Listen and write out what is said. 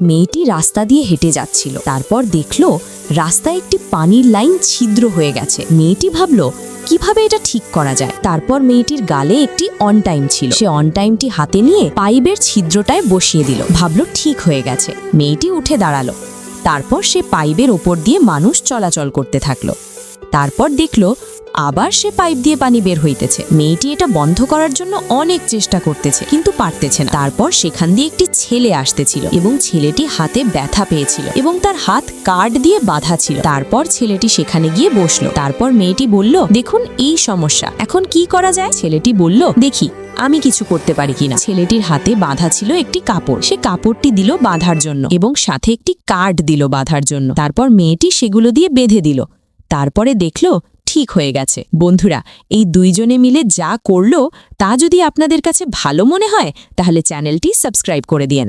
মেয়েটি রাস্তা দিয়ে হেঁটে যাচ্ছিল। তারপর দেখলো রাস্তায় একটি পানির লাইন ছিদ্র হয়ে গেছে। মেয়েটি ভাবল কিভাবে এটা ঠিক করা যায়। তারপর মেয়েটির গালে একটি অন টাইম ছিল। সে অন টাইমটি হাতে নিয়ে পাইপের ছিদ্রটায় বসিয়ে দিল। ভাবল ঠিক হয়ে গেছে। মেয়েটি উঠে দাঁড়ালো। তারপর সে পাইপের ওপর দিয়ে মানুষ চলাচল করতে থাকলো। তারপর দেখলো আবার সে পাইপ দিয়ে পানি বের হইতেছে। মেয়েটি এটা বন্ধ করার জন্য অনেক চেষ্টা করতেছে, কিন্তু পারতেছে না। তারপর সেখান দিয়ে একটি ছেলে আসতেছিল এবং ছেলেটি হাতে ব্যথা পেয়েছিল এবং তার হাত কার্ড দিয়ে বাঁধা ছিল। তারপর ছেলেটি সেখানে গিয়ে বসলো। তারপর মেয়েটি বলল, দেখুন এই সমস্যা, এখন কি করা যায়? ছেলেটি বলল, দেখি আমি কিছু করতে পারি কিনা। ছেলেটির হাতে বাঁধা ছিল একটি কাপড়। সে কাপড়টি দিল বাঁধার জন্য এবং সাথে একটি কার্ড দিল বাঁধার জন্য। তারপর মেয়েটি সেগুলো দিয়ে বেঁধে দিল। তারপরে দেখলো ঠিক হয়ে গেছে। বন্ধুরা, এই দুইজনে মিলে যা করলো তা যদি আপনাদের কাছে ভালো মনে হয় তাহলে চ্যানেলটি সাবস্ক্রাইব করে দিয়েন।